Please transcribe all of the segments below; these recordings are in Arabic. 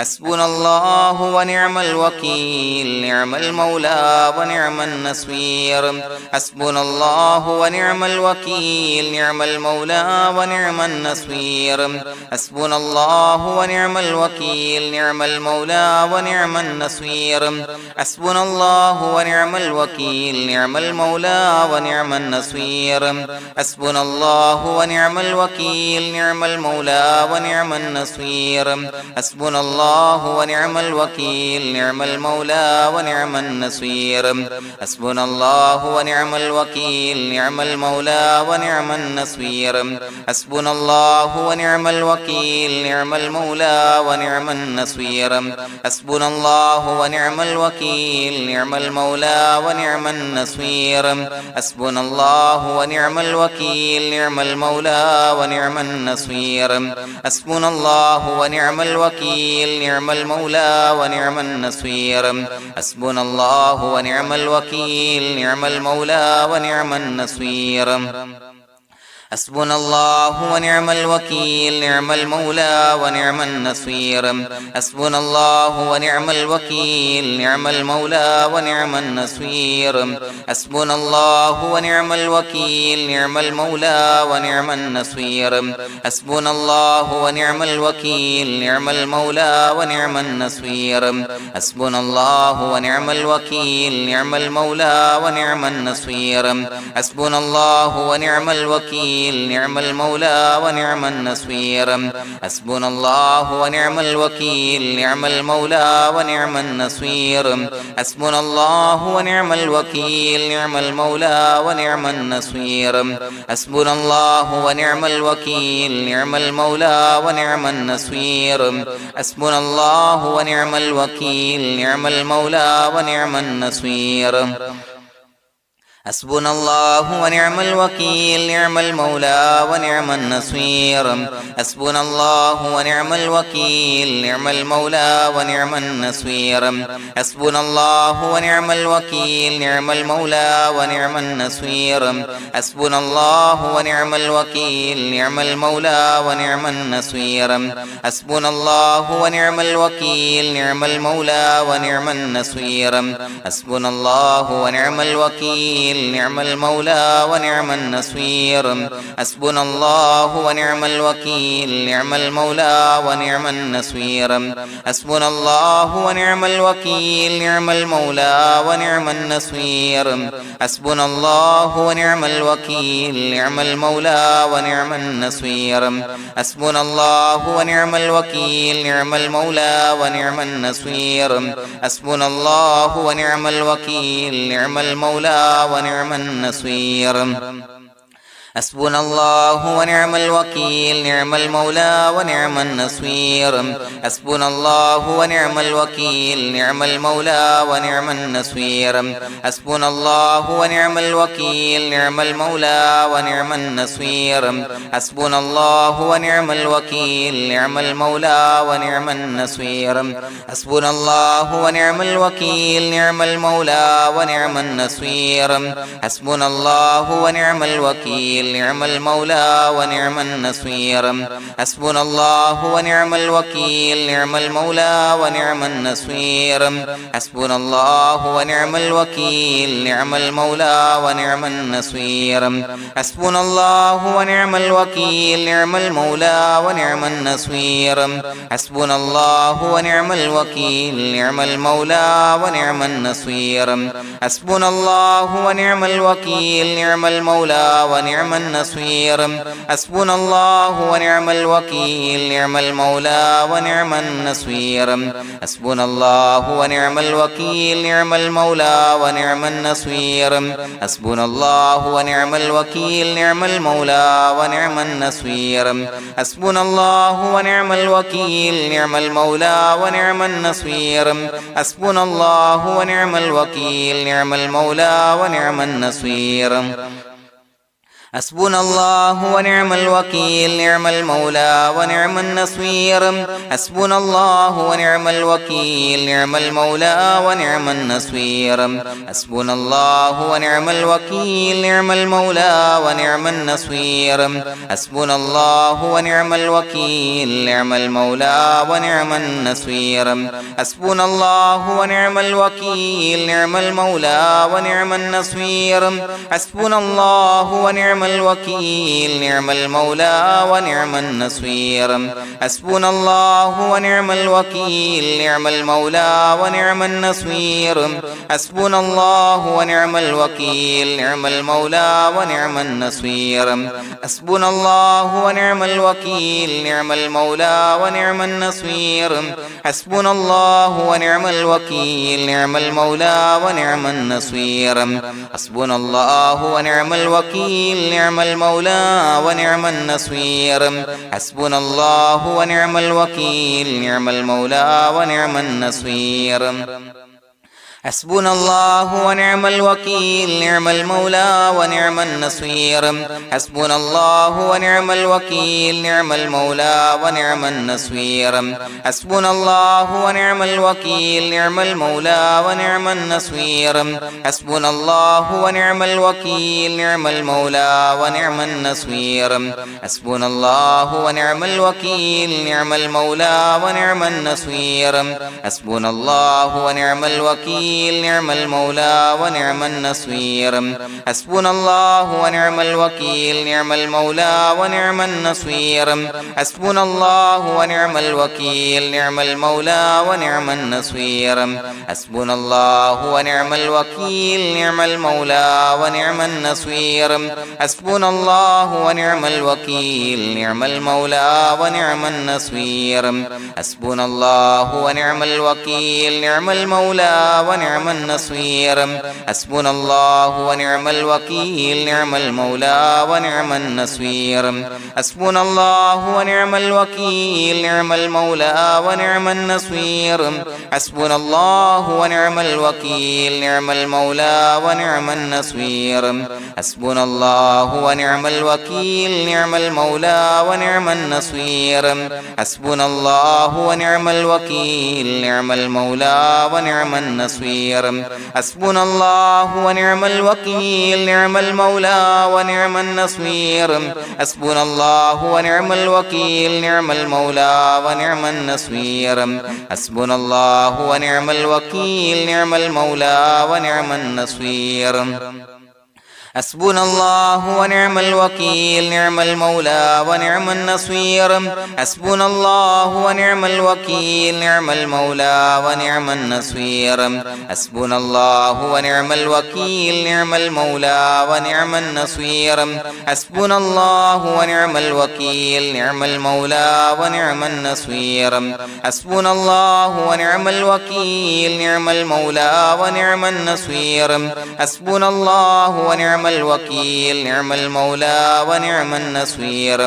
حسبنا الله ونعم الوكيل نعم المولى ونعم النصير حسبنا الله ونعم الوكيل نعم المولى ونعم النصير حسبنا الله ونعم الوكيل نعم المولى ونعم النصير حسبنا الله ونعم الوكيل نعم المولى ونعم النصير حسبنا الله ونعم الوكيل نعم المولى ونعم النصير حسبنا الله ونعم الوكيل نعم المولى ونعم النصير حسبنا الله ونعم الوكيل نعم المولى ونعم النصير حسبنا الله ونعم الوكيل نعم المولى ونعم النصير حسبنا الله ونعم الوكيل نعم المولى ونعم النصير حسبنا الله ونعم الوكيل نعم المولى ونعم النصير حسبنا الله ونعم الوكيل نعم المولى ونعم النصير حسبنا الله ونعم الوكيل نعم المولى ونعم النصير حسبنا الله ونعم الوكيل نعم المولى ونعم النصير حسبنا الله ونعم الوكيل نعم المولى ونعم النصير حسبنا الله ونعم الوكيل نعم المولى ونعم النصير حسبنا الله ونعم الوكيل نعم المولى ونعم النصير حسبنا الله ونعم الوكيل نعم المولى ونعم النصير حسبنا الله ونعم الوكيل نعم المولى ونعم النصير حسبنا الله ونعم الوكيل نعم المولى ونعم النصير حسبنا الله ونعم الوكيل نعم المولى ونعم النصير حسبنا الله ونعم الوكيل نعم المولى ونعم النصير حسبنا الله ونعم الوكيل نعم المولى ونعم النصير حسبنا الله ونعم الوكيل نعم المولى ونعم النصير حسبنا الله ونعم الوكيل نعم المولى ونعم النصير حسبنا الله ونعم الوكيل نعم المولى ونعم النصير حسبنا الله ونعم الوكيل نعم المولى ونعم النصير حسبنا الله ونعم الوكيل نعم المولى ونعم النصير حسبنا الله ونعم الوكيل نعم المولى ونعم النصير حسبنا الله ونعم الوكيل نعم المولى ونعم النصير حسبنا الله ونعم الوكيل نعم المولى ونعم النصير حسبنا الله ونعم الوكيل نعم المولى ونعم النصير حسبنا الله ونعم الوكيل نعم المولى ونعم النصير حسبنا الله ونعم الوكيل نعم المولى ونعم النصير حسبنا الله ونعم الوكيل نعم المولى ونعم النصير حسبنا الله ونعم الوكيل نعم المولى ونعم النصير حسبنا الله ونعم الوكيل نعم المولى ونعم النصير حسبنا الله ونعم الوكيل نعم المولى ونعم النصير حسبنا الله ونعم الوكيل نعم المولى ونعم النصير حسبنا الله ونعم الوكيل نعم المولى ونعم النصير حسبنا الله ونعم الوكيل نعم المولى ونعم النصير حسبنا الله ونعم الوكيل نعم المولى ونعم النصير حسبنا الله ونعم الوكيل نعم المولى ونعم النصير حسبنا الله ونعم الوكيل نعم المولى ونعم النصير حسبنا الله ونعم الوكيل نعم المولى ونعم النصير حسبنا الله ونعم الوكيل نعم المولى ونعم النصير حسبنا الله ونعم الوكيل نعم المولى ونعم النصير حسبنا الله ونعم الوكيل نعم المولى ونعم النصير حسبنا الله ونعم الوكيل نعم المولى ونعم النصير حسبنا الله ونعم الوكيل نعم المولى ونعم النصير حسبنا الله ونعم الوكيل نعم المولى ونعم النصير حسبنا الله ونعم الوكيل نعم المولى ونعم النصير حسبنا الله ونعم الوكيل نعم المولى ونعم النصير حسبنا الله ونعم الوكيل نعم المولى ونعم النصير حسبنا الله ونعم الوكيل نعم المولى ونعم النصير حسبنا الله ونعم الوكيل نعم المولى ونعم النصير حسبنا الله ونعم الوكيل نعم المولى ونعم النصير حسبنا الله ونعم الوكيل نعم المولى ونعم النصير حسبنا الله ونعم الوكيل نعم المولى ونعم النصير حسبنا الله ونعم الوكيل نعم المولى ونعم النصير حسبنا الله ونعم الوكيل نعم المولى ونعم النصير حسبنا الله ونعم الوكيل نعم المولى ونعم النصير حسبنا الله ونعم الوكيل نعم المولى ونعم النصير حسبنا الله ونعم الوكيل نعم المولى ونعم النصير حسبنا الله ونعم الوكيل نعم المولى ونعم النصير حسبنا الله ونعم الوكيل نعم المولى ونعم النصير حسبنا الله ونعم الوكيل نعم المولى ونعم النصير حسبنا الله ونعم الوكيل نعم المولى ونعم النصير حسبنا الله ونعم الوكيل نعم المولى ونعم النصير حسبنا الله ونعم الوكيل نعم المولى ونعم النصير حسبنا الله ونعم الوكيل نعم المولى ونعم النصير حسبنا الله ونعم الوكيل نعم المولى ونعم النصير حسبنا الله ونعم الوكيل نعم المولى ونعم النصير حسبنا الله ونعم الوكيل نعم المولى ونعم النصير حسبنا الله ونعم الوكيل نعم المولى ونعم النصير حسبنا الله ونعم الوكيل نعم المولى ونعم النصير حسبنا الله ونعم الوكيل نعم المولى ونعم النصير حسبنا الله ونعم الوكيل نعم المولى ونعم النصير حسبنا الله ونعم الوكيل نعم المولى ونعم النصير حسبنا الله ونعم الوكيل نعم المولى ونعم النصير حسبنا الله ونعم الوكيل نعم المولى ونعم النصير حسبنا الله ونعم الوكيل نعم المولى ونعم النصير حسبنا الله ونعم الوكيل نعم المولى ونعم النصير حسبنا الله ونعم الوكيل نعم المولى ونعم النصير حسبنا الله ونعم الوكيل نعم المولى ونعم النصير حسبنا الله ونعم الوكيل نعم المولى ونعم النصير حسبنا الله ونعم الوكيل نعم المولى ونعم النصير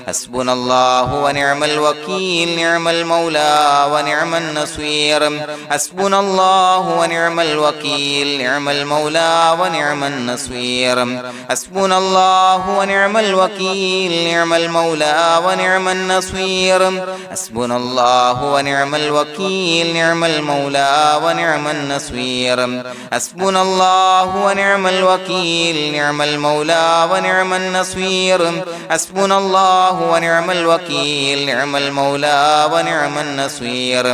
حسبنا الله ونعم الوكيل نعم المولى ونعم النصير حسبنا الله ونعم الوكيل نعم المولى ونعم النصير حسبنا الله ونعم الوكيل نعم المولى ونعم النصير حسبنا الله ونعم الوكيل نعم المولى ونعم النصير حسبنا الله ونعم الوكيل نعم المولى ونعم النصير حسبنا الله ونعم الوكيل نعم المولى ونعم النصير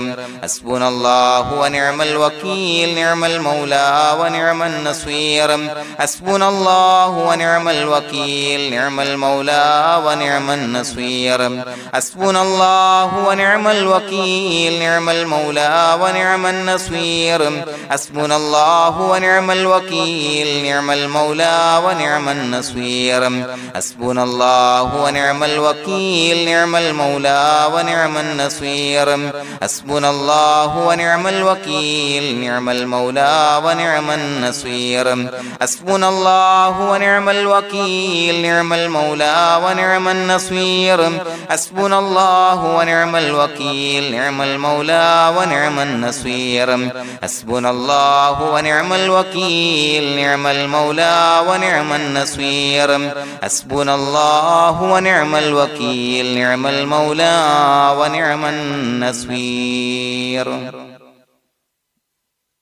حسبنا الله ونعم الوكيل نعم المولى ونعم النصير حسبنا الله ونعم الوكيل نعم المولى ونعم النصير حسبنا الله ونعم الوكيل نعم المولى ونعم النصير حسبنا الله ونعم الوكيل نعم المولى ونعم النصير حسبنا الله ونعم الوكيل نعم المولى ونعم النصير حسبنا الله ونعم الوكيل نعم المولى ونعم النصير حسبنا الله ونعم الوكيل نعم المولى ونعم النصير حسبنا الله ونعم الوكيل نعم المولى ونعم النصير حسبنا الله ونعم الوكيل نعم المولى ونعم النصير حسبنا الله ونعم الوكيل نعم المولى ونعم النصير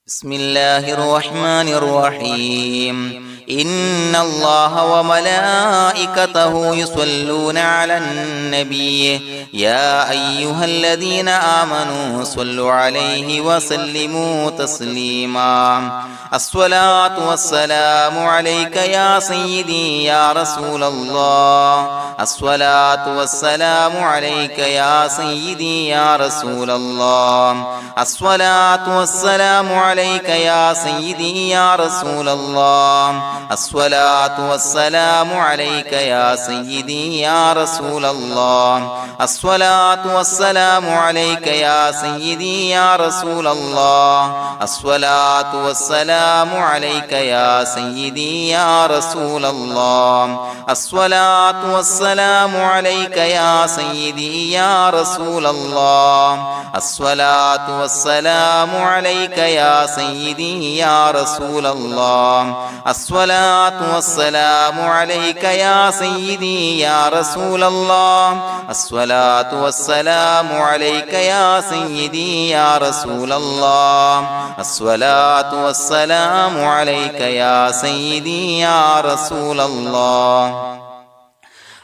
بسم الله الرحمن الرحيم إن الله وملائكته يصلون على النبي يا أيها الذين آمنوا صلوا عليه وسلموا تسليما الصلاة والسلام عليك يا سيدي يا رسول الله الصلاة والسلام عليك يا سيدي يا رسول الله الصلاة والسلام عليك يا سيدي يا رسول الله الصلاة والسلام عليك يا سيدي يا رسول الله الصلاة والسلام عليك يا سيدي يا رسول الله الصلاة والسلام عليك يا سيدي يا رسول الله الصلاة والسلام عليك يا سيدي يا رسول الله الصلاة والسلام عليك يا سيدي يا رسول الله الصلاة والسلام عليك يا سيدي يا رسول الله الصلاة والسلام عليك يا سيدي يا رسول الله الصلاة والسلام عليك يا سيدي يا رسول الله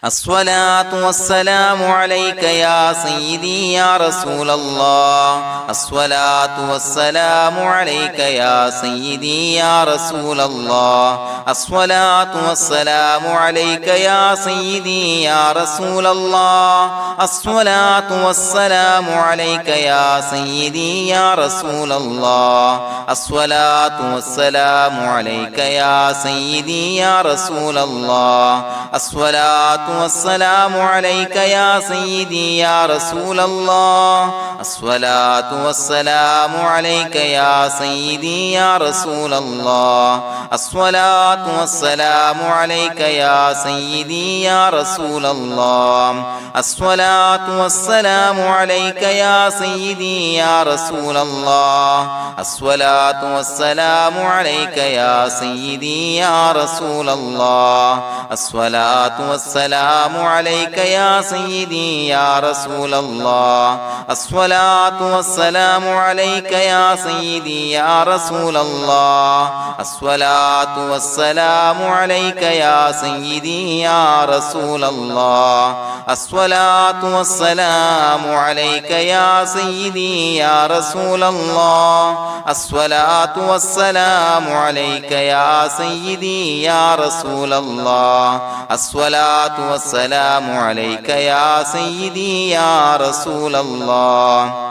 الصلاة والسلام عليك يا سيدي يا رسول الله الصلاة والسلام عليك يا سيدي يا رسول الله الصلاة والسلام عليك يا سيدي يا رسول الله الصلاة والسلام عليك يا سيدي يا رسول الله الصلاة والسلام عليك يا سيدي يا رسول الله الصلاة والسلام عليك يا سيدي يا رسول الله الصلاة والسلام عليك يا سيدي يا رسول الله الصلاة والسلام عليك يا سيدي يا رسول الله الصلاة والسلام عليك يا سيدي يا رسول الله الصلاة والسلام عليك يا سيدي يا رسول الله الصلاة والسلام عليك يا سيدي يا رسول الله الصلاة والسلام عليك يا سيدي يا رسول الله الصلاة والسلام عليك يا سيدي يا رسول الله الصلاة والسلام عليك يا سيدي يا رسول الله الصلاة والسلام عليك يا سيدي يا رسول الله الصلاة والسلام عليك يا سيدي يا رسول الله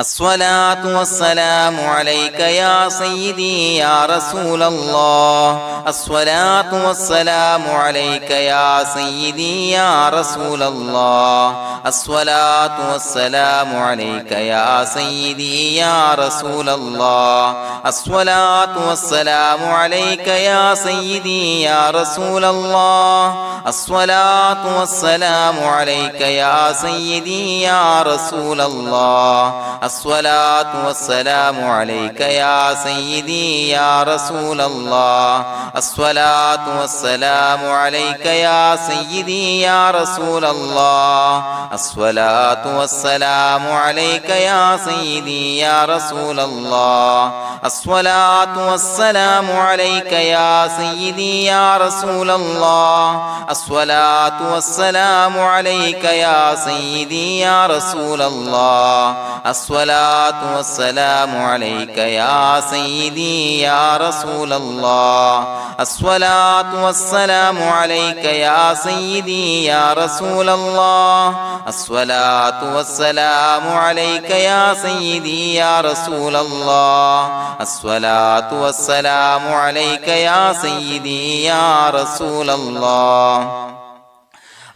الصلاة والسلام عليك يا سيدي يا رسول الله الصلاة والسلام عليك يا سيدي يا رسول الله الصلاة والسلام عليك يا سيدي يا رسول الله الصلاة والسلام عليك يا سيدي يا رسول الله الصلاة والسلام عليك يا سيدي يا رسول الله الصلاة والسلام عليك يا سيدي يا رسول الله الصلاة والسلام عليك يا سيدي يا رسول الله الصلاة والسلام عليك يا سيدي يا رسول الله الصلاة والسلام عليك يا سيدي يا رسول الله الصلاة والسلام عليك يا سيدي يا رسول الله الصلاة والسلام عليك يا سيدي يا رسول الله الصلاة والسلام عليك يا سيدي يا رسول الله الصلاة والسلام عليك يا سيدي يا رسول الله الصلاة والسلام عليك يا سيدي يا رسول الله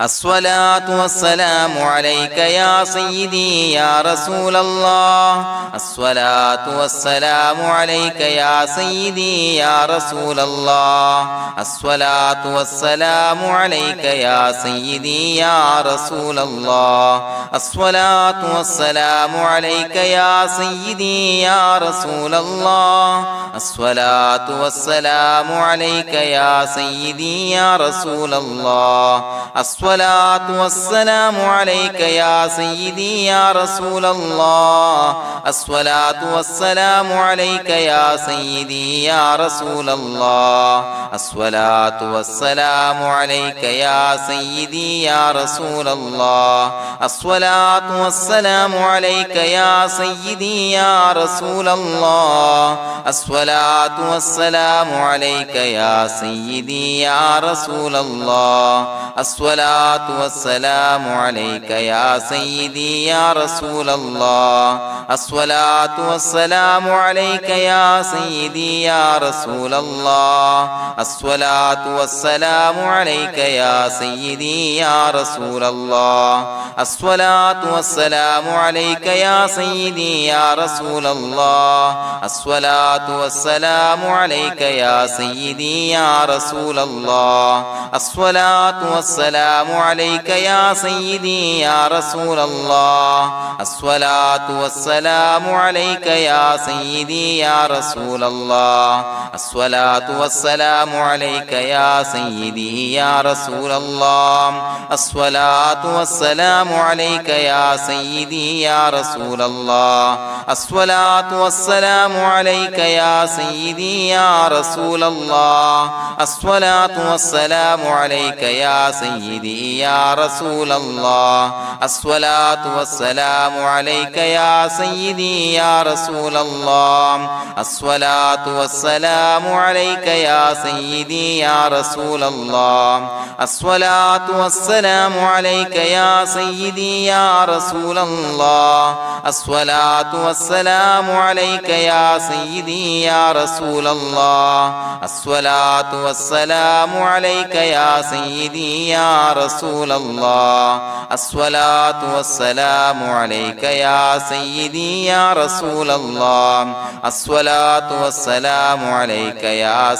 الصلاة والسلام عليك يا سيدي يا رسول الله الصلاة والسلام عليك يا سيدي يا رسول الله الصلاة والسلام عليك يا سيدي يا رسول الله الصلاة والسلام عليك يا سيدي يا رسول الله الصلاة والسلام عليك يا سيدي يا رسول الله الصلاة والسلام عليك يا سيدي يا رسول الله الصلاة والسلام عليك يا سيدي يا رسول الله الصلاة والسلام عليك يا سيدي يا رسول الله الصلاة والسلام عليك يا سيدي يا رسول الله الصلاة والسلام عليك يا سيدي يا رسول الله الصلاة والسلام عليك يا سيدي يا رسول الله الصلاة والسلام عليك يا سيدي يا رسول الله الصلاة والسلام عليك يا سيدي يا رسول الله الصلاة والسلام عليك يا سيدي يا رسول الله الصلاة والسلام عليك يا سيدي يا رسول الله الصلاة والسلام عليك يا سيدي يا رسول الله الصلاة والسلام عليك يا سيدي يا رسول الله الصلاة والسلام عليك يا سيدي يا رسول الله الصلاة والسلام عليك يا سيدي يا رسول الله الصلاة والسلام عليك يا سيدي يا رسول الله الصلاة والسلام عليك يا سيدي يا رسول الله الصلاة والسلام عليك يا سيدي يا رسول الله الصلاة والسلام عليك يا سيدي يا رسول الله الصلاة والسلام عليك يا سيدي يا رسول الله الصلاة والسلام عليك يا سيدي يا رسول الله الصلاة والسلام عليك يا سيدي يا رسول الله الصلاة والسلام عليك يا سيدي يا رسول الله الصلاة والسلام عليك يا سيدي يا رسول الله الصلاة والسلام عليك يا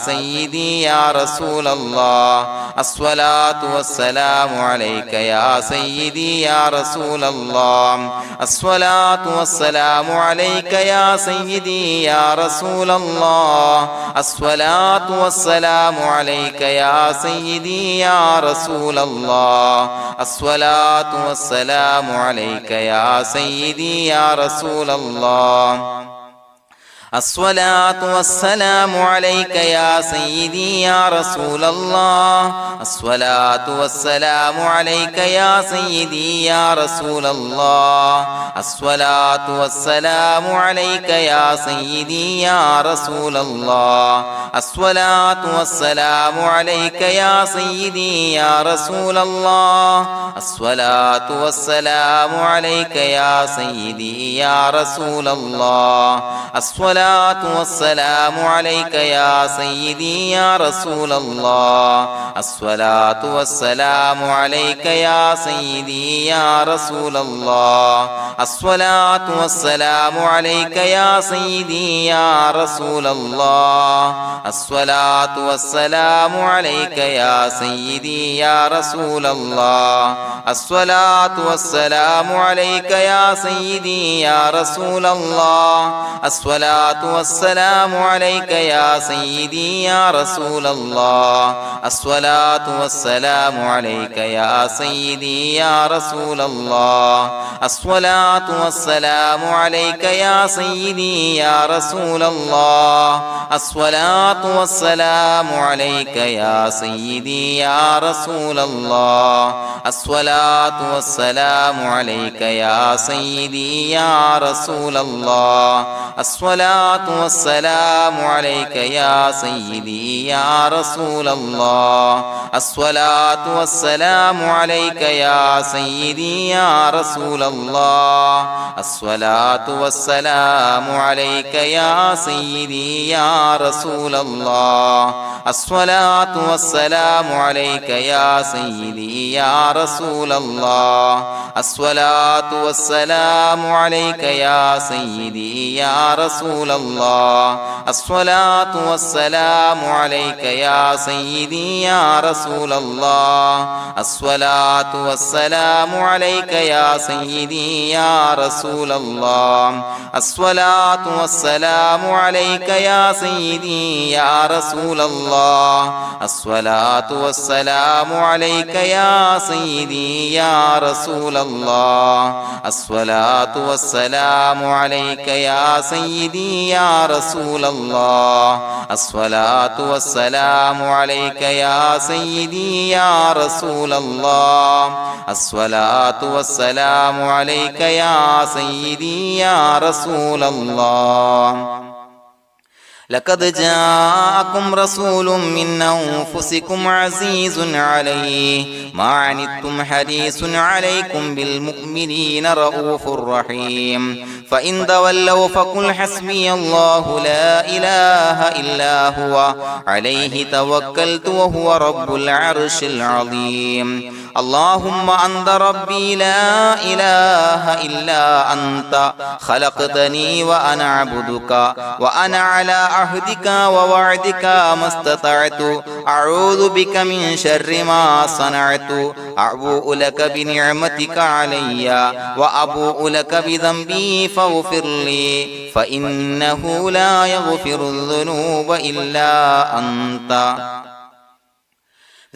سيدي يا رسول الله الصلاة والسلام عليك يا سيدي يا رسول الله الصلاة والسلام عليك يا سيدي يا رسول الله الصلاة والسلام عليك يا سيدي يا رسول الله الصلاة والسلام عليك يا سيدي يا رسول الله الصلاة والسلام عليك يا سيدي يا رسول الله الصلاة والسلام عليك يا سيدي يا رسول الله الصلاة والسلام عليك يا سيدي يا رسول الله الصلاة والسلام عليك يا سيدي يا رسول الله الصلاة والسلام عليك يا سيدي يا رسول الله الصلاة والسلام عليك يا سيدي يا رسول الله الصلاة والسلام عليك يا سيدي يا رسول الله الصلاة والسلام عليك يا سيدي يا رسول الله الصلاة والسلام عليك يا سيدي يا رسول الله الصلاة والسلام عليك يا سيدي يا رسول الله الصلاة والسلام عليك يا سيدي يا رسول الله الصلاة والسلام عليك يا سيدي يا رسول الله الصلاة والسلام عليك يا سيدي يا رسول الله الصلاة والسلام عليك يا سيدي يا رسول الله الصلاة الصلاة والسلام عليك يا سيدي يا رسول الله الصلاة والسلام عليك يا سيدي يا رسول الله الصلاة والسلام عليك يا سيدي يا رسول الله الصلاة والسلام عليك يا سيدي يا رسول الله الصلاة والسلام عليك يا سيدي يا رسول الله الصلاة والسلام عليك يا سيدي يا رسول الله الصلاة والسلام عليك يا سيدي يا رسول الله الصلاة والسلام عليك يا سيدي يا رسول الله الصلاة والسلام عليك يا سيدي يا رسول الله الصلاة والسلام عليك يا سيدي يا رسول الله الصلاة والسلام عليك يا سيدي يا رسول الله الصلاة والسلام عليك يا سيدي يا رسول الله لقد جاءكم رسول من أنفسكم عزيز عليه ما عنتم حريص عليكم بالمؤمنين رؤوف رحيم فإن تولوا فقل حسبي الله لا إله إلا هو عليه توكلت وهو رب العرش العظيم اللهم أنت ربي لا إله إلا أنت خلقتني وأنا عبدك وأنا على عهدك ووعدك ما استطعت أعوذ بك من شر ما صنعت أبوء لك بنعمتك علي وأبوء لك بذنبي فاغفر لي فإنه لا يغفر الذنوب إلا أنت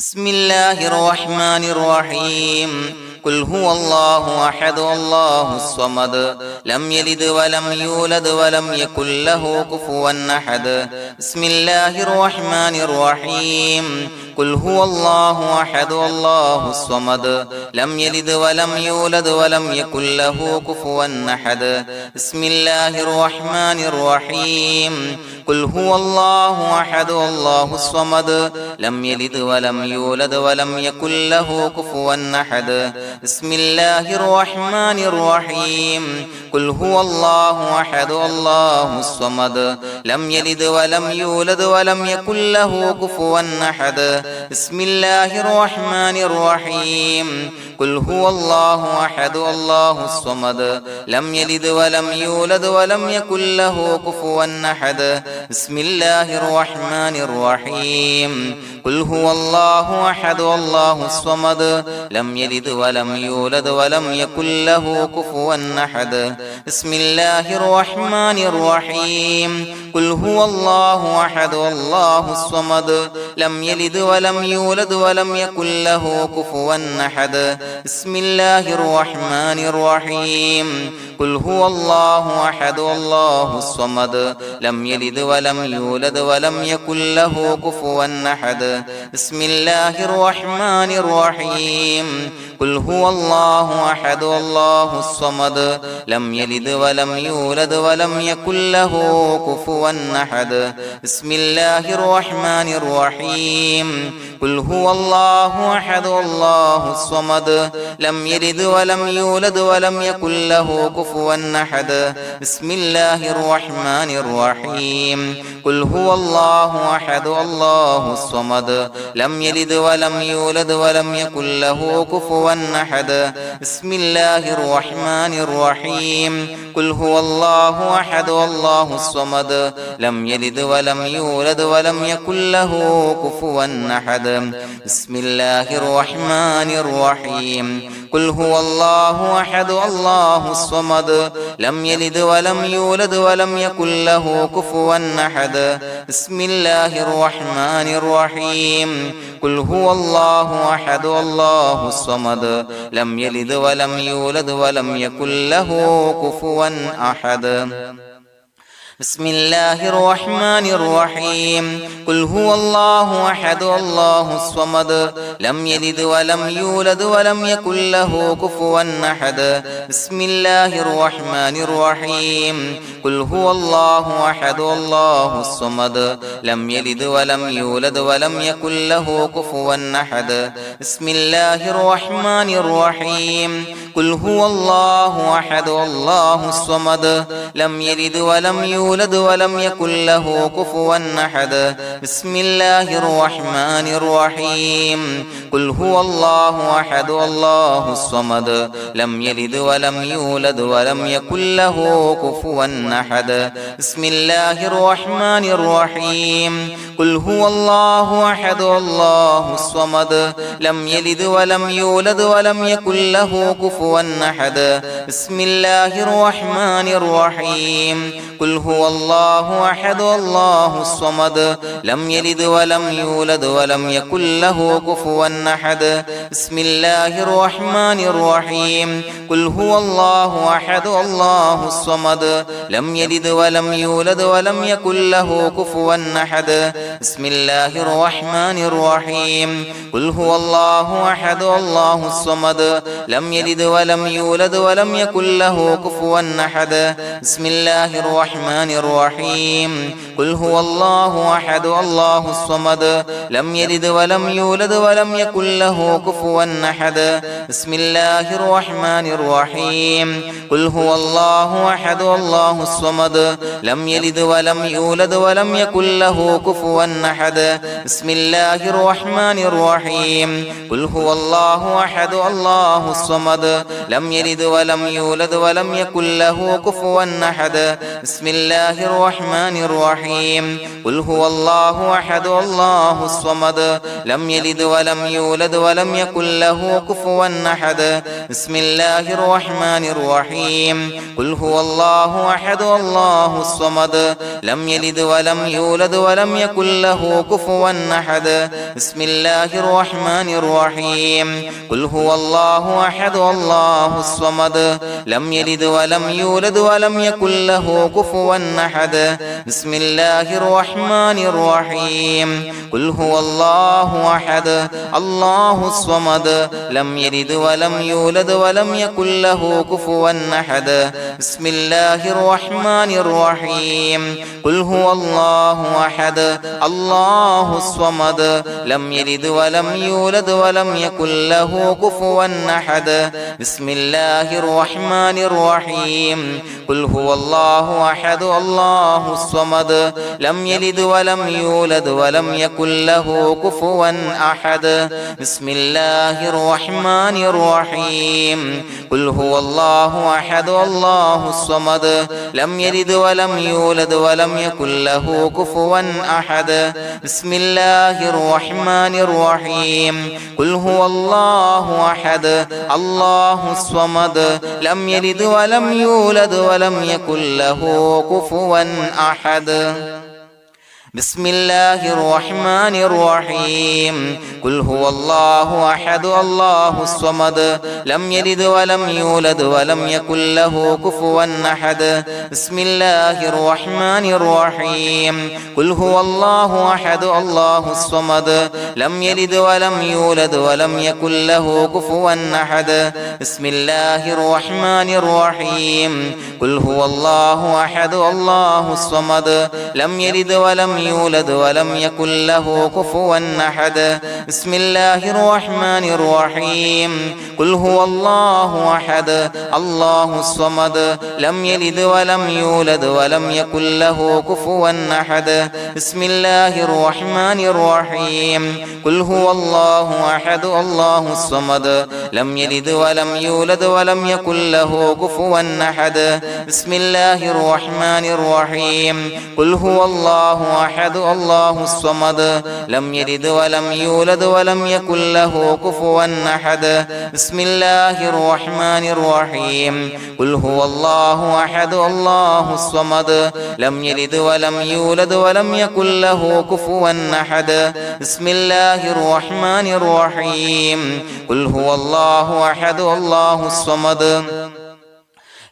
بسم الله الرحمن الرحيم قل هو الله أحد الله الصمد لم يلد ولم يولد ولم يكن له كفوا أحد بسم الله الرحمن الرحيم قل هو الله أحد الله الصمد لم يلد ولم يولد ولم يكن له كفوا أحد بسم الله الرحمن الرحيم قل هو الله أحد الله الصمد لم يلد ولم يولد ولم يكن له كفوا أحد بسم الله الرحمن الرحيم قل هو الله أحد الله الصمد لم يلد ولم يولد ولم يكن له كفوا أحد بسم الله الرحمن الرحيم قل هو الله أحد الله الصمد لم يلد ولم يولد ولم يكن له كفوا أحد بسم الله الرحمن الرحيم قل هو الله أحد الله الصمد لم يلد ولم يولد ولم يكن له كفوا أحد بسم الله الرحمن الرحيم قل هو الله أحد الله الصمد لم يلد ولم يولد ولم يكن له كفوا أحد بسم الله الرحمن الرحيم قل هو الله أحد الله الصمد لم يلد ولم يولد ولم يكن له كفوا أحد بسم الله الرحمن الرحيم قل هو الله أحد الله الصمد لم يلد ولم يولد ولم يكن له كفوا أحد بسم الله الرحمن الرحيم قل هو الله أحد الله الصمد لم يلد ولم يولد ولم يكن له كفوا أحد بسم الله الرحمن الرحيم قل هو الله أحد الله الصمد لم يلد ولم يولد ولم يكن له كفوا أحد بسم الله الرحمن الرحيم قل هو الله أحد الله الصمد لم يلد ولم يولد ولم يكن له كفوا أحد بسم الله الرحمن الرحيم قل هو الله أحد الله الصمد لم يلد ولم يولد ولم يكن له كفوا أحد بسم الله الرحمن الرحيم قل هو الله أحد الله الصمد لم يلد ولم يولد ولم يكن له كفوا أحد بسم الله الرحمن الرحيم قل هو الله أحد الله الصمد لم يلد ولم يولد ولم يكن له كفوا أحد بسم الله الرحمن الرحيم قل هو الله أحد الله الصمد لم يلد ولم يولد ولم يكن له كفوا أحد بسم الله الرحمن الرحيم قل هو الله أحد الله الصمد لم يلد ولم يولد ولم يكن له كفوا أحد بسم الله الرحمن الرحيم قل هو الله أحد الله الصمد لم يلد ولم يولد ولم يكن له كفوا أحد بسم الله الرحمن الرحيم قل هو الله أحد الله الصمد لم يلد ولم يولد ولم يكن له كفوا أحد بسم الله الرحمن الرحيم قل هو الله أحد الله الصمد لم يلد ولم يولد ولم يكن له كفوا أحد بسم الله الرحمن الرحيم قل هو الله أحد الله الصمد لم يلد ولم يولد ولم يكن له كفوا أحد بسم الله الرحمن الرحيم قل هو الله أحد الله الصمد لم يلد ولم يولد ولم يكن له كفوا أحد بسم الله الرحمن الرحيم قل هو الله أحد الله الصمد لم يلد ولم يولد ولم يكن له كفوا أحد بسم الله الرحمن الرحيم قل هو الله أحد الله الصمد لم يلد ولم يولد ولم يكن له كفوا أحد بسم الله الرحمن الرحيم قل هو الله أحد الله الصمد لم يلد ولم يولد ولم يكن له كفوا أحد بسم الله الرحمن الرحيم قل هو الله أحد الله الصمد لم يلد ولم يولد ولم يكن له كفوا أحد بسم الله الرحمن الرحيم قل هو الله أحد الله الصمد لم يلد ولم يولد ولم يكن له كفوا أحد بسم الله الرحمن الرحيم قل هو الله أحد الله الصمد لم يلد ولم يولد ولم يكن له كفوا أحد بسم الله الرحمن الرحيم قل هو الله أحد الله الصمد لم يلد ولم يولد ولم يكن له كفوا أحد بسم الله الرحمن الرحيم قل هو الله أحد الله الصمد لم يلد ولم يولد ولم يكن له كفوا أحد بسم الله الرحمن الرحيم قل هو الله أحد الله الصمد لم يلد ولم يولد ولم يكن له كفوا أحد بسم الله الرحمن الرحيم قل هو الله أحد الله الصمد لم يلد ولم يولد ولم يكن له كفوا أحد بسم الله الرحمن الرحيم قل هو الله أحد الله الصمد لم يلد ولم يولد ولم يكن له كفوا أحد بسم الله الرحمن الرحيم قل هو الله أحد الله الصمد لم يلد ولم يولد ولم يكن له كفوا أحد بسم الله الرحمن الرحيم قل هو الله أحد الله الصمد لم يلد ولم يولد ولم يكن له كفوا أحد بسم الله الرحمن الرحيم قل هو الله أحد الله الصمد لم يلد ولم يولد ولم يكن له كفوا أحد بسم الله الرحمن الرحيم قل هو الله أحد الله الصمد لم يلد ولم يولد ولم يكن له كفوا أحد بسم الله الرحمن الرحيم قل هو الله أحد الله الصمد لم يلد ولم يولد ولم يكن له كفوا أحد بسم الله الرحمن الرحيم قل هو الله أحد الله الصمد لم يلد ولم يولد ولم يكن له كفوا أحد بسم الله الرحمن الرحيم قل هو الله أحد الله الصمد لم يلد ولم يولد ولم يكن له كفوا أحد بسم الله الرحمن الرحيم قل هو الله أحد الله الصمد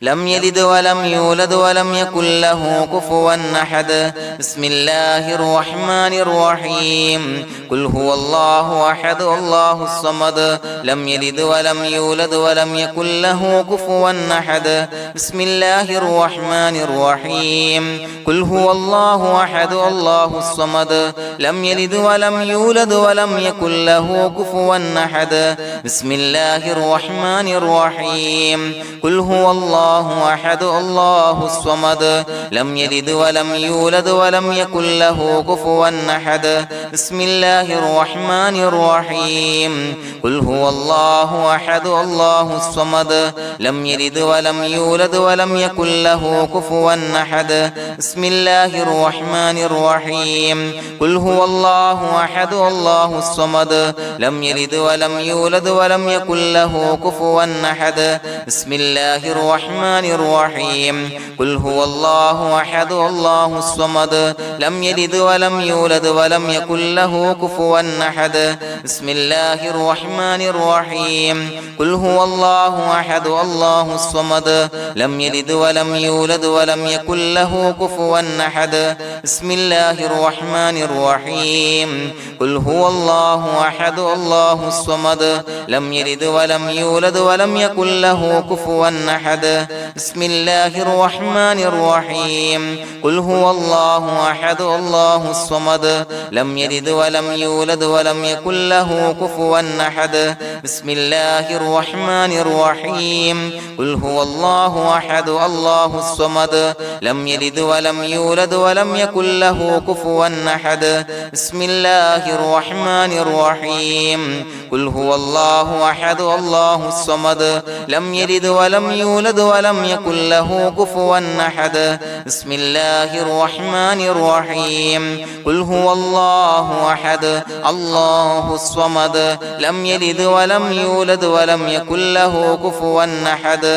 لم يلد ولم يولد ولم يكن له كفوا أحد بسم الله الرحمن الرحيم قل هو الله أحد الله الصمد لم يلد ولم يولد ولم يكن له كفوا أحد بسم الله الرحمن الرحيم قل هو الله أحد الله الصمد لم يلد ولم يولد ولم يكن له كفوا أحد بسم الله الرحمن الرحيم قل هو الله أحد الله الصمد لم يلد ولم يولد ولم يكن له كفوا أحد بسم الله الرحمن الرحيم قل هو الله أحد الله الصمد لم يلد ولم يولد ولم يكن له كفوا أحد بسم الله الرحمن الرحيم قل هو الله أحد الله الصمد لم يلد ولم يولد ولم يكن له كفوا أحد بسم الله الرحمن الرحيم قل هو الله أحد الله الصمد لم يلد ولم يولد ولم يكن له كفوا أحد بسم الله الرحمن الرحيم قل هو الله أحد الله الصمد لم يلد ولم يولد ولم يكن له كفوا أحد بسم الله الرحمن الرحيم قل هو الله أحد الله الصمد لم يلد ولم يولد ولم يكن له كفوا أحد بسم الله الرحمن الرحيم قل هو الله أحد الله الصمد لم يلد ولم يولد ولم يكن له كفوا أحد بسم الله الرحمن الرحيم قل هو الله أحد الله الصمد لم يلد ولم يولد ولم يكن له كفوا أحد بسم الله الرحمن الرحيم قل هو الله أحد الله الصمد لم يلد ولم يولد ولم يكن له كفوا أحد بسم الله الرحمن الرحيم قل هو الله أحد الله الصمد لم يلد ولم يولد ولم يكن له كفوا أحد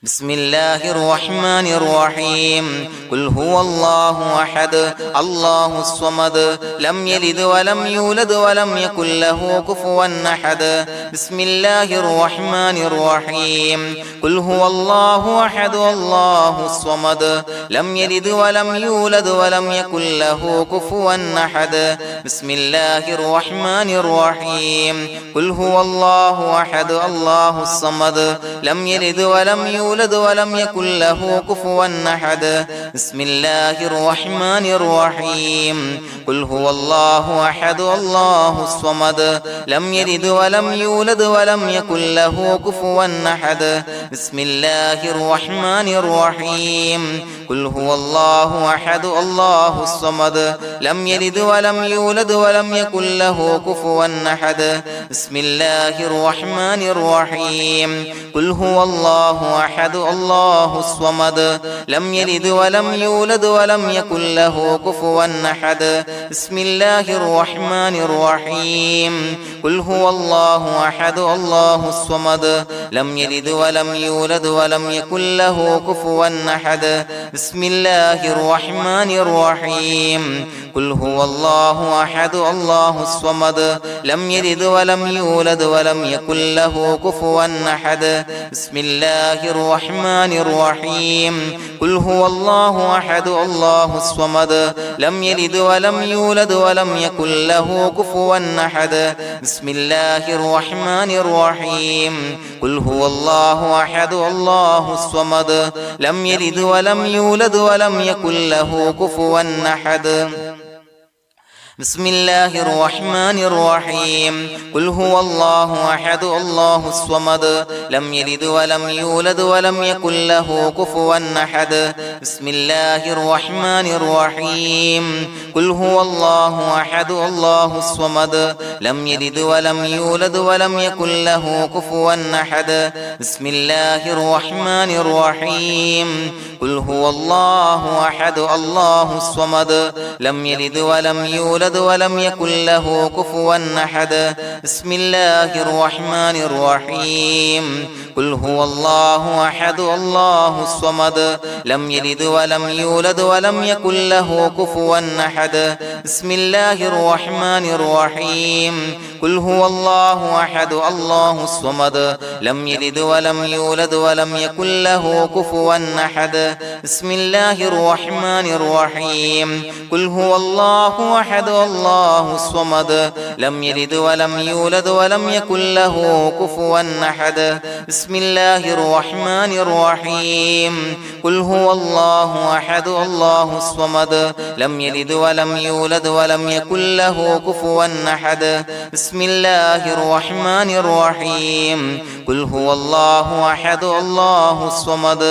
بسم الله الرحمن الرحيم قل هو الله أحد الله الصمد لم يلد ولم يولد ولم يكن له كفوا أحد بسم الله الرحمن الرحيم قل هو الله أحد الله الصمد لم يلد ولم يولد ولم يكن له كفوا أحد بسم الله الرحمن الرحيم قل هو الله أحد الله الصمد لم يلد ولم يولد ولم يكن له كفوا أحد بسم الله الرحمن الرحيم قل هو الله أحد الله الصمد لم يلد ولم يولد ولم يكن له كفوا أحد بسم الله الرحمن الرحيم قل هو الله أحد الله الصمد لم يلد ولم يولد ولم يكن له كفوا أحد بسم الله الرحمن الرحيم قل هو الله أحد الله الصمد لم يلد ولم يولد ولم يكن له كفوا أحد بسم الله الرحمن الرحيم قل هو الله أحد الله الصمد لم يلد ولم يولد ولم يكن له كفوا أحد بسم الله الرحمن الرحيم قل هو الله أحد الله الصمد لم يلد ولم يولد ولم يكن له كفوا أحد بسم الله الرحمن الرحيم قل هو الله أحد الله الصمد لم يلد ولم يولد ولم يكن له كفوا أحد بسم الله الرحمن الرحيم قل هو الله أحد الله الصمد لم يلد ولم يولد ولم يكن له كفوا أحد بسم الله الرحمن الرحيم قل هو الله أحد الله الصمد لم يلد ولم يولد ولم يكن له كفوا أحد بسم الله الرحمن الرحيم قل هو الله أحد الله الصمد لم يلد ولم يولد ولم يكن له كفوا أحد بسم الله الرحمن الرحيم قل هو الله أحد الله الصمد لم يلد ولم يولد يولد ولم يكن له كفوا أحد بسم الله الرحمن الرحيم قل هو الله أحد الله الصمد لم يلد ولم يولد ولم يكن له كفوا أحد بسم الله الرحمن الرحيم قل هو الله أحد الله الصمد لم يلد ولم يولد ولم يكن له كفوا أحد بسم الله الرحمن الرحيم قل هو الله أحد الله الصمد لم يلد ولم يولد ولم يكن له كفوا أحد بسم الله الرحمن الرحيم قل هو الله أحد الله الصمد لم يلد ولم يولد ولم يكن له كفوا أحد بسم الله الرحمن الرحيم قل هو الله أحد الله الصمد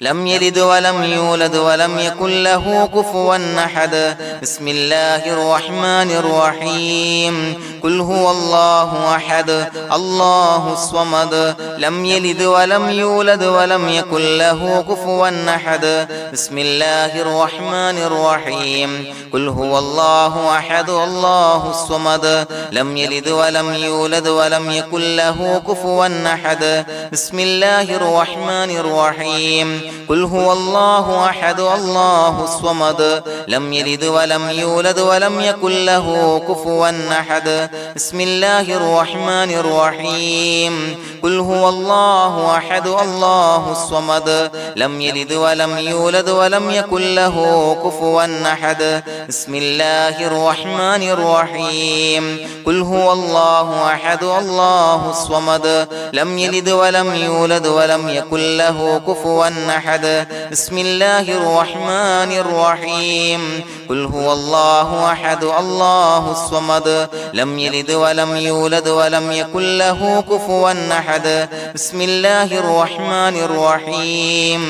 لم يلد ولم يولد ولم يكن له كفوا أحد بسم الله الرحمن الرحيم قل هو الله أحد الله الصمد لم يلد ولم يولد ولم يكن له كفوا أحد بسم الله الرحمن الرحيم قل هو الله أحد الله الصمد لم يلد ولم يولد ولم يكن له كفوا أحد بسم الله الرحمن الرحيم قل هو الله أحد الله الصمد لم يلد ولم يولد ولم يكن له كفوا أحد بسم الله الرحمن الرحيم قل هو الله أحد الله الصمد لم يلد ولم يولد ولم يكن له كفوا أحد بسم الله الرحمن الرحيم قل هو الله أحد الله الصمد لم يلد ولم يولد ولم يكن له كفوا أحد بسم الله الرحمن الرحيم قل هو الله أحد الله الصمد لم يلد ولم يولد ولم يكن له كفوا أحد بسم الله الرحمن الرحيم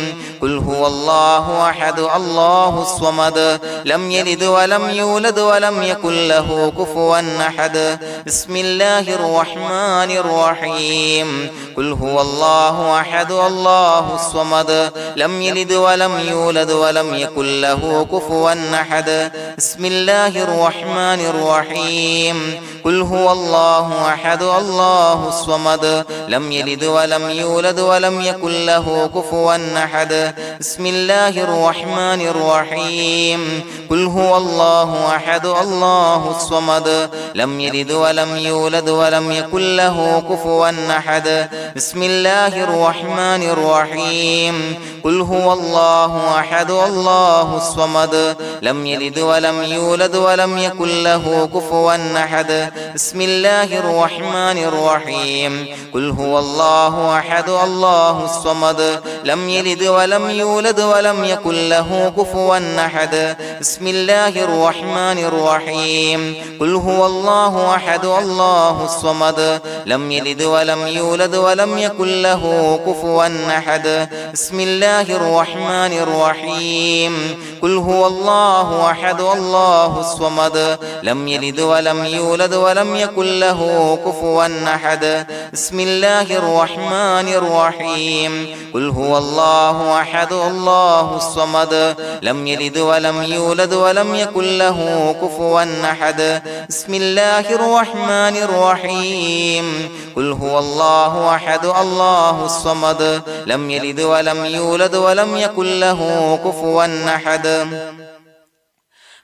قل هو الله أحد الله الصمد لم يلد ولم يولد ولم يكن له كفوا أحد بسم الله الرحمن الرحيم قل هو الله أحد الله الصمد لم يلد ولم يولد ولم يكن له كفوا أحد بسم الله الرحمن الرحيم قل هو الله أحد الله الصمد لم يلد ولم يولد ولم يكن له كفوا أحد بسم الله الرحمن الرحيم قل هو الله أحد الله الصمد لم يلد ولم يولد ولم يكن له كفوا أحد بسم الله الرحمن الرحيم قل هو الله أحد الله الصمد لم يلد ولم يولد ولم يكن له كفوا أحد بسم الله الرحمن الرحيم قل هو الله أحد الله الصمد لم يلد ولم يولد ولم يكن له كفوا أحد بسم الله الرحمن الرحيم قل هو الله أحد الله الصمد لم يلد ولم يولد ولم يكن له كفوا أحد بسم الله الرحمن الرحيم قل هو الله أحد الله الصمد لم يلد ولم يولد ولم يكن له كفوا أحد بسم الله الرحمن الرحيم قل هو الله أحد الله الصمد لم يلد ولم يولد ولم يكن له كفوا أحد بسم الله الرحمن الرحيم قل هو الله أحد الله الصمد لم يلد ولم يولد ولم يكن له كفوا أحد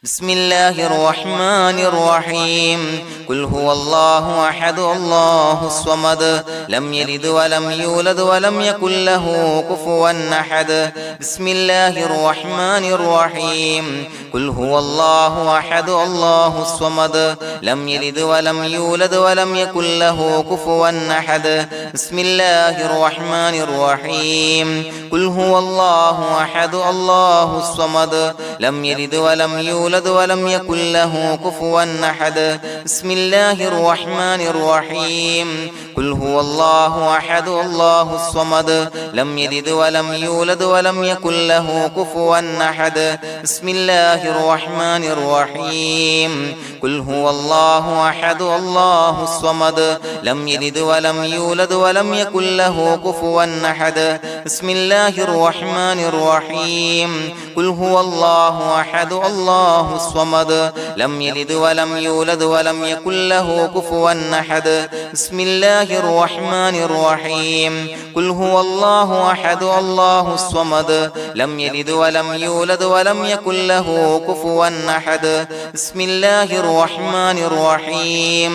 بسم الله الرحمن الرحيم قل هو الله أحد الله الصمد لم يلد ولم يولد ولم يكن له كفوا أحد بسم الله الرحمن الرحيم قل هو الله أحد الله الصمد لم يلد ولم يولد ولم يكن له كفوا أحد بسم الله الرحمن الرحيم قل هو الله أحد الله الصمد لم يلد ولم يولد ولم يكن له كفوا أحد بسم الله الرحمن الرحيم قل هو الله أحد الله الصمد لم يلد ولم يولد ولم يكن له كفوا أحد بسم الله الرحمن الرحيم قل هو الله أحد الله الصمد لم يلد ولم يولد ولم يكن له كفوا أحد بسم الله الرحمن الرحيم قل هو الله الله أحد الله الصمد لم يلد ولم يولد ولم يكن له كفوا أحد بسم الله الرحمن الرحيم قل هو الله أحد الله الصمد لم يلد ولم يولد ولم يكن له كفوا أحد بسم الله الرحمن الرحيم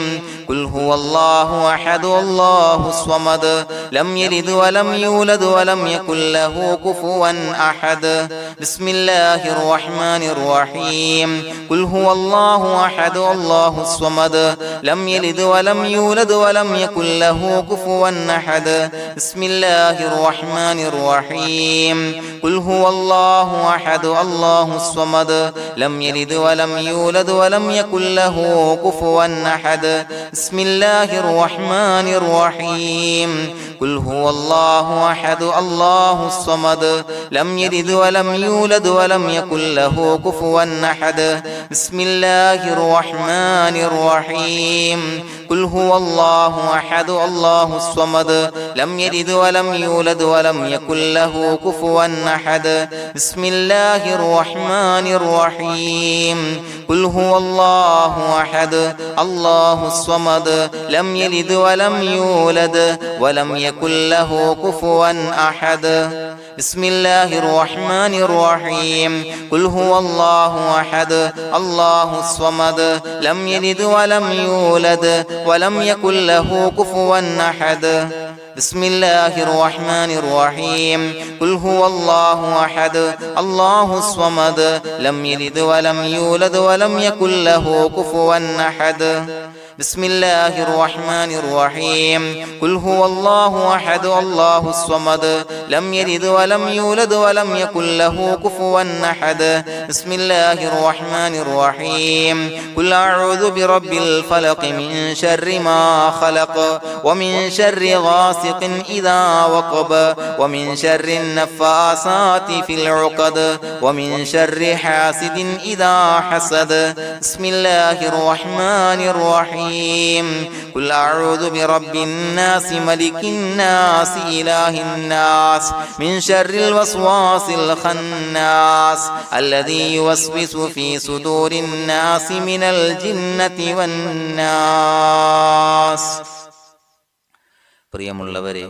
قل هو الله أحد الله الصمد لم يلد ولم يولد ولم يكن له كفوا أحد بسم الله الرحمن الرحيم قل هو الله أحد الله الصمد لم يلد ولم يولد ولم يكن له كفوا أحد بسم الله الرحمن الرحيم قل هو الله أحد الله الصمد لم يلد ولم يولد ولم يكن له كفوا أحد بسم الله الرحمن الرحيم قل هو الله أحد الله الصمد لم يلد ولم يولد ولم يكن له كفوا أحد بسم الله الرحمن الرحيم قل هو الله أحد الله الصمد لم يلد ولم يولد ولم يكن له كفوا أحد بسم الله الرحمن الرحيم قل هو الله أحد الله الصمد لم يلد ولم يولد ولم يكن له كفوا أحد بسم الله الرحمن الرحيم قل هو الله أحد الله الصمد لم يلد ولم يولد ولم يكن له كفوا أحد بسم الله الرحمن الرحيم قل هو الله أحد الله الصمد لم يلد ولم يولد ولم يكن له كفوا أحد بسم الله الرحمن الرحيم قل هو الله أحد الله الصمد لم يلد ولم يولد ولم يكن له كفوا أحد بسم الله الرحمن الرحيم قل أعوذ برب الفلق من شر ما خلق ومن شر غاسق إذا وقب ومن شر النفاثات في العقد ومن شر حاسد إذا حسد بسم الله الرحمن الرحيم قل أعوذ برب الناس ملك الناس إله الناس من شر الوسواس الخناس الذي يوسوس في صدور الناس من الجنة والناس. പ്രിയമുള്ളവരെ,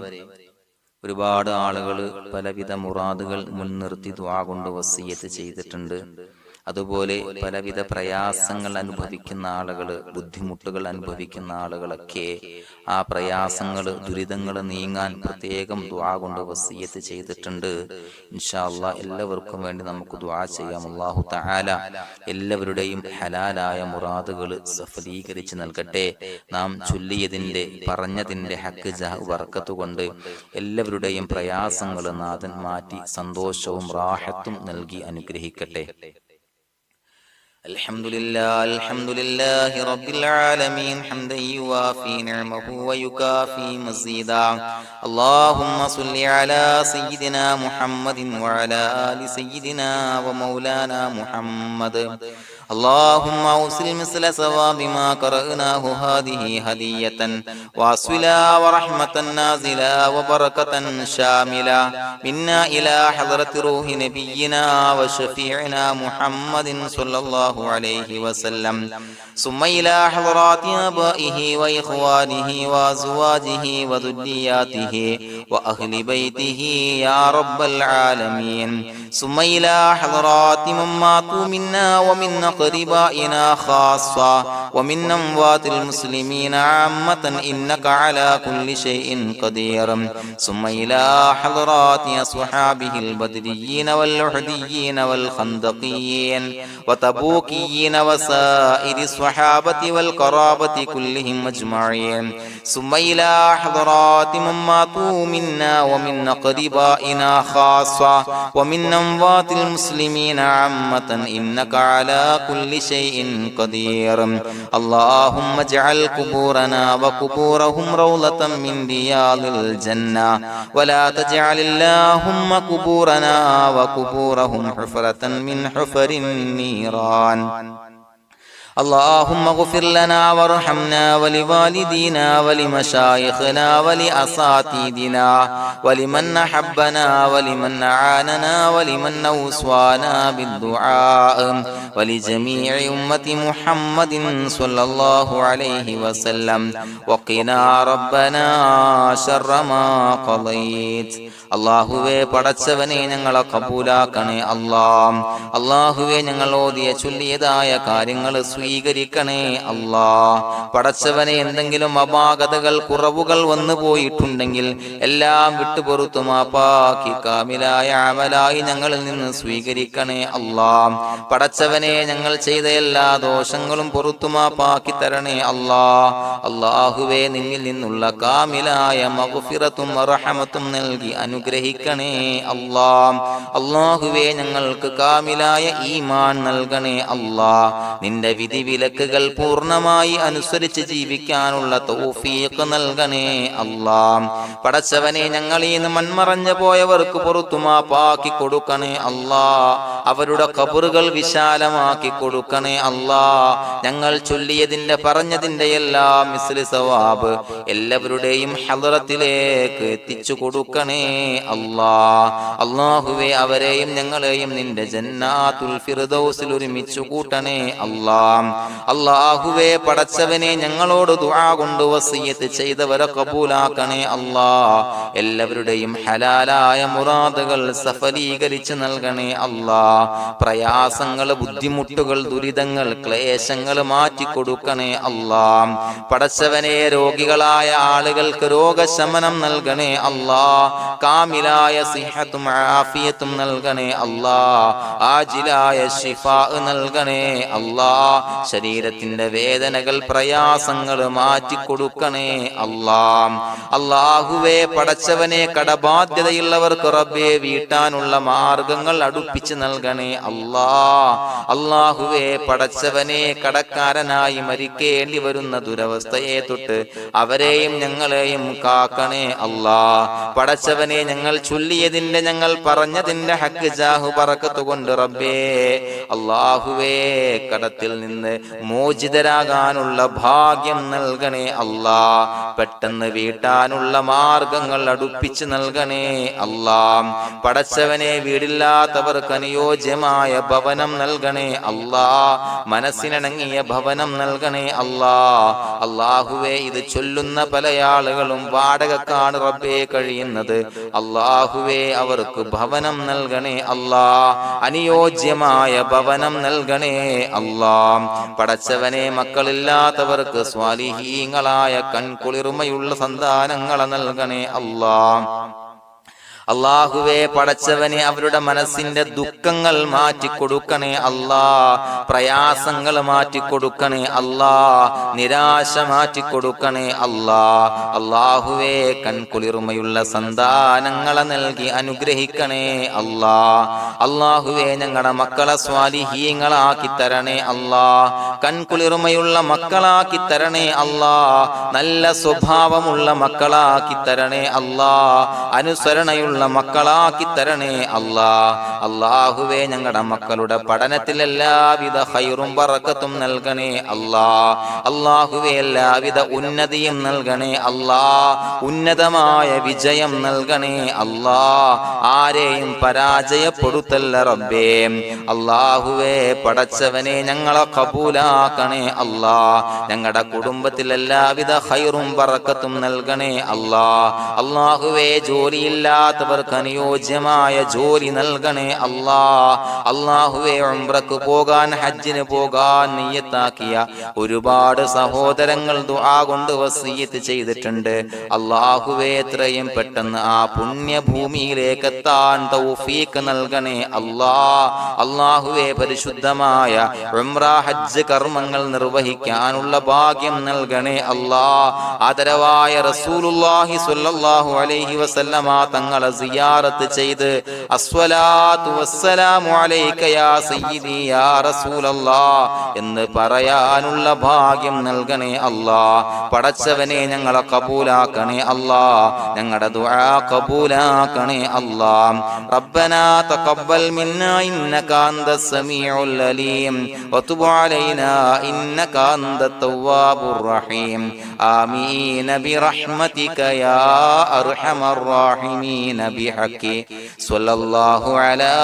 ഒരുപാട് ആളുകൾ പലവിധ മുറാദുകൾ മുൻനിർത്തി ദുആ കൊണ്ട് വസിയ്യത്ത് ചെയ്തിട്ടുണ്ട്. അതുപോലെ പലവിധ പ്രയാസങ്ങൾ അനുഭവിക്കുന്ന ആളുകൾ, ബുദ്ധിമുട്ടുകൾ അനുഭവിക്കുന്ന ആളുകളൊക്കെ ആ പ്രയാസങ്ങൾ, ദുരിതങ്ങൾ നീങ്ങാൻ പ്രത്യേകം ദുആ കൊണ്ട് വസിയ്യത്ത് ചെയ്തിട്ടുണ്ട്. ഇൻഷാ അല്ലാഹ് എല്ലാവർക്കും വേണ്ടി നമുക്ക് ദുആ ചെയ്യാം. അല്ലാഹു തആല എല്ലാവരുടെയും ഹലാലായ മുറാദുകൾ സഫലീകരിച്ച് നൽകട്ടെ. നാം ചൊല്ലിയതിന്റെ, പറഞ്ഞതിന്റെ ഹക്ക് ജാഹ് ബർക്കത്ത് കൊണ്ട് എല്ലാവരുടെയും പ്രയാസങ്ങൾ നാഥൻ മാറ്റി സന്തോഷവും റാഹത്തും നൽകി അനുഗ്രഹിക്കട്ടെ. الحمد لله رب العالمين حمدا يوافي نعمه ويكافي مزيدا. اللهم صل على سيدنا محمد وعلى آل سيدنا ومولانا محمد. اللهم أوصل مثل ثواب ما قرأناه هذه هدية واصلا ورحمة نازلا وبركة شاملة منا إلى حضرة روح نبينا وشفيعنا محمد صلى الله عليه وسلم، ثم إلى حضرات آبائه وإخوانه وأزواجه وذرياته وأهل بيته يا رب العالمين، ثم إلى حضرات من ماتوا منا ومن أقربائنا خاصة ومن أموات المسلمين عامة إنك على كل شيء قدير، ثم إلى حضرات أصحابه البدريين والأحديين والخندقيين وتبوكيين وسائر الصحابة والقرابة كلهم أجمعين، ثم إلى حضرات من ماتوا منا ومن أقربائنا خاصة ومن أموات المسلمين عامة إنك على كل شيء قدير. اللهم اجعل قبورنا وقبورهم روضة من رياض الجنة، ولا تجعل اللهم قبورنا وقبورهم حفرة من حفر النيران. اللهم اغفر لنا وارحمنا ولوالدينا ولمشايخنا ولأساتذتنا ولمن أحبنا ولمن أعاننا ولمن أوصانا بالدعاء ولجميع أمة محمد صلى الله عليه وسلم وقنا ربنا شر ما قضيت. അള്ളാഹുവേ പടച്ചവനെ ഞങ്ങളെ കബൂലാക്കണേ അല്ലാഹ്. അള്ളാഹുവേ ഞങ്ങൾ ഓതിയ ചൊല്ലിയതായ കാര്യങ്ങൾ സ്വീകരിക്കണേ അല്ലാഹ്. പടച്ചവനെ എന്തെങ്കിലും അപാകതകൾ കുറവുകൾ വന്നു പോയിട്ടുണ്ടെങ്കിൽ എല്ലാം വിട്ടുപൊറുത്തു മാപ്പാക്കി കാമിലായ അമലായി ഞങ്ങളിൽ നിന്ന് സ്വീകരിക്കണേ അല്ലാഹ്. പടച്ചവനെ ഞങ്ങൾ ചെയ്ത എല്ലാ ദോഷങ്ങളും പൊറുത്തു മാപ്പാക്കി തരണേ അല്ലാഹ്. അള്ളാഹുവേ നിന്നിൽ നിന്നുള്ള കാമിലായ മഗ്ഫിറത്തും റഹമത്തും നൽകി അനുഗ്രഹിക്കണേ അല്ലാഹ്. അല്ലാഹുവേ ഞങ്ങൾക്ക് കാമിലായ ഈമാൻ നൽകണേ അല്ലാഹ്. നിന്റെ വിധി വിലക്കുകൾ പൂർണ്ണമായി അനുസരിച്ച് ജീവിക്കാനുള്ള തൗഫീഖ് നൽകണേ അല്ലാഹ്. പടച്ചവനെ ഞങ്ങളിൽ നിന്ന് മൺമറഞ്ഞു പോയവർക്ക് പുറത്തു മാപ്പാക്കി കൊടുക്കണേ അല്ലാഹ്. അവരുടെ ഖബറുകൾ വിശാലമാക്കി കൊടുക്കണേ അല്ലാഹ്. ഞങ്ങൾ ചൊല്ലിയതിന്റെ പറഞ്ഞതിന്റെ എല്ലാം മിസ്ലി സവാബ് എല്ലാവരുടെയും ഹളറത്തിലേക്ക് എത്തിച്ചു കൊടുക്കണേ അല്ലാഹ്. അല്ലാഹുവേ അവരെയും ഞങ്ങളെയും നിന്റെ ജന്നാത്തുൽ ഫിർദൗസിൽ ഒരുമിച്ചു കൂട്ടണേ അല്ലാഹ്. അല്ലാഹുവേ പടച്ചവനെ ഞങ്ങളോട് ദുആ കൊണ്ട് വസിയത്ത് ചെയ്തവരെ കബൂലാക്കണേ അല്ലാഹ്. എല്ലാവരുടെയും ഹലാലായ മുറാദുകൾ സഫലീകരിച്ച് നൽകണേ അല്ലാഹ്. പ്രയാസങ്ങൾ, ബുദ്ധിമുട്ടുകൾ, ദുരിതങ്ങൾ, ക്ലേശങ്ങൾ മാറ്റിക്കൊടുക്കണേ അല്ലാഹ്. പടച്ചവനെ രോഗികളായ ആളുകൾക്ക് രോഗശമനം നൽകണേ അല്ലാഹ്. കാമിലായ സിഹത്തും ആഫിയത്തും നൽകണേ അല്ലാഹ്. ആജിലായ ശിഫാ നൽകണേ അല്ലാഹ്. ശരീരത്തിന്റെ വേദനകൾ, പ്രയാസങ്ങൾ മാറ്റിക്കൊടുക്കണേ അല്ലാഹ്. അല്ലാഹുവേ പടച്ചവനെ കടബാധ്യതയുള്ളവർക്ക് റബ്ബേ വീട്ടാനുള്ള മാർഗങ്ങൾ അടുപ്പിച്ച് നൽകണേ അല്ലാഹ്. അല്ലാഹുവേ പടച്ചവനെ കടക്കാരനായി മരിക്കേണ്ടി വരുന്ന ദുരവസ്ഥയെ തൊട്ട് അവരെയും ഞങ്ങളെയും കാക്കണേ അല്ലാഹ്. പടച്ചവനെ ഞങ്ങൾ ചൊല്ലിയതിന്റെ, ഞങ്ങൾ പറഞ്ഞതിന്റെ ഹക്ക് ജാഹു ബറക്കത്ത് കൊണ്ട് റബ്ബേ അല്ലാഹുവേ കടത്തിൽ നിന്ന് മോചിതരാകാനുള്ള ഭാഗ്യം നൽകണേ അല്ലാഹ്. പെട്ടെന്ന് വീട്ടാനുള്ള മാർഗങ്ങൾ അടുപ്പിച്ച് നൽകണേ അല്ലാഹ്. പടച്ചവനെ വീടില്ലാത്തവർക്ക് അനുയോജ്യമായ ഭവനം നൽകണേ അല്ലാഹ്. മനസ്സിനിണങ്ങിയ ഭവനം നൽകണേ അല്ലാഹ്. അല്ലാഹുവേ ഇത് ചൊല്ലുന്ന പല ആളുകളും വാടകക്കാണ് റബ്ബേ കഴിയുന്നത്. അല്ലാഹുവേ അവർക്ക് ഭവനം നൽകണേ അല്ലാഹ്. അനുയോജ്യമായ ഭവനം നൽകണേ അല്ലാഹ്. പടച്ചവനെ മക്കളില്ലാത്തവർക്ക് സ്വാലിഹീങ്ങളായ കൺകുളിർമയുള്ള സന്താനങ്ങളെ നൽകണേ അല്ലാഹ്. അല്ലാഹുവേ പടച്ചവനെ അവരുടെ മനസ്സിന്റെ ദുഃഖങ്ങൾ മാറ്റിക്കൊടുക്കണേ അല്ലാഹ്. പ്രയാസങ്ങൾ മാറ്റിക്കൊടുക്കണേ അല്ലാഹ്. നിരാശ മാറ്റിക്കൊടുക്കണേ അല്ലാഹ്. അല്ലാഹുവേ കൺകുളിർമയുള്ള സന്താനങ്ങളെ നൽകി അനുഗ്രഹിക്കണേ അല്ലാഹ്. അല്ലാഹുവേ ഞങ്ങളുടെ മക്കളെ സ്വാലിഹീങ്ങളാക്കി തരണേ അല്ലാഹ്. കൺകുളിർമയുള്ള മക്കളാക്കി തരണേ അല്ലാഹ്. നല്ല സ്വഭാവമുള്ള മക്കളാക്കി തരണേ അല്ലാഹ്. അനുസരണയുള്ള മക്കളാക്കി തരണേ അല്ലാഹ്. അല്ലാഹുവേ ഞങ്ങളുടെ മക്കളുടെ പഠനത്തിൽ എല്ലാവിധ ഖൈറും ബറക്കത്തും നൽകണേ അല്ലാഹ്. അല്ലാഹുവേ എല്ലാവിധ ഉന്നതിയും നൽകണേ അല്ലാഹ്. ഉന്നതമായ വിജയം നൽകണേ അല്ലാഹ്. ആരെയും പരാജയപ്പെടുത്തല്ല റബ്ബേ. അല്ലാഹുവേ പടച്ചവനെ ഞങ്ങളെ കബൂലാക്കണേ അല്ലാഹ്. ഞങ്ങളുടെ കുടുംബത്തിൽ എല്ലാവിധ ഖൈറും ബറക്കത്തും നൽകണേ അല്ലാഹ്. അല്ലാഹുവേ ജോലിയില്ലാത്ത അനുയോജ്യമായ ജോലി നൽകണേ അല്ലാഹ്. അല്ലാഹുവേ ഉംറക്ക് പോകാൻ, ഹജ്ജിന് പോകാൻ നിയ്യത്താക്കിയ ഒരുപാട് സഹോദരങ്ങൾ ദുആ കൊണ്ട് വസിയത്ത് ചെയ്തിട്ടുണ്ട്. അല്ലാഹുവേ എത്രയും പെട്ടെന്ന് ആ പുണ്യഭൂമിയിലേക്ക് എത്താൻ തൗഫീഖ് നൽകണേ അല്ലാഹ്. അല്ലാഹുവേ പരിശുദ്ധമായ ഉംറ ഹജ്ജ് കർമ്മങ്ങൾ നിർവഹിക്കാനുള്ള ഭാഗ്യം നൽകണേ അല്ലാഹ്. ആദരവായ റസൂലുള്ളാഹി സ്വല്ലല്ലാഹു അലൈഹി വസല്ലമ തങ്ങളെ സിയാറത്ത് ചെയ്ത് അസ്സലാത്തു വസ്സലാമു അലൈക യാ സയ്യിദി യാ റസൂലല്ലാഹ് എന്ന് പറയാനുള്ള ഭാഗ്യം നൽകണേ അല്ലാഹ്. പടച്ചവനെ ഞങ്ങളെ കബൂലാക്കണേ അല്ലാഹ്, ഞങ്ങളുടെ ദുആ കബൂലാക്കണേ അല്ലാഹ്. റബ്ബനാ തഖബ്ബൽ മിന്നാ ഇന്നക അന്തസ് സമീഉൽ അലീം വതുബ് അലൈനാ ഇന്നക അന്തത് തവ്വാബുർ റഹീം. ആമീൻ ബിറഹ്മതിക യാ അർഹമർ റഹീമീൻ ബിഹഖി സ്വല്ലല്ലാഹു അലാ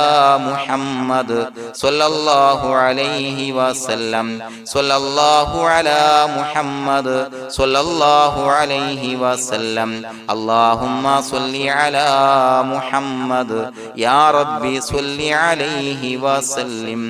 മുഹമ്മദ് സ്വല്ലല്ലാഹു അലൈഹി വസല്ലം സ്വല്ലല്ലാഹു അലാ മുഹമ്മദ് സ്വല്ലല്ലാഹു അലൈഹി വസല്ലം. അല്ലാഹുമ്മ സ്വല്ലി അലാ മുഹമ്മദ് യാ റബ്ബി സ്വല്ലി അലൈഹി വസല്ലം.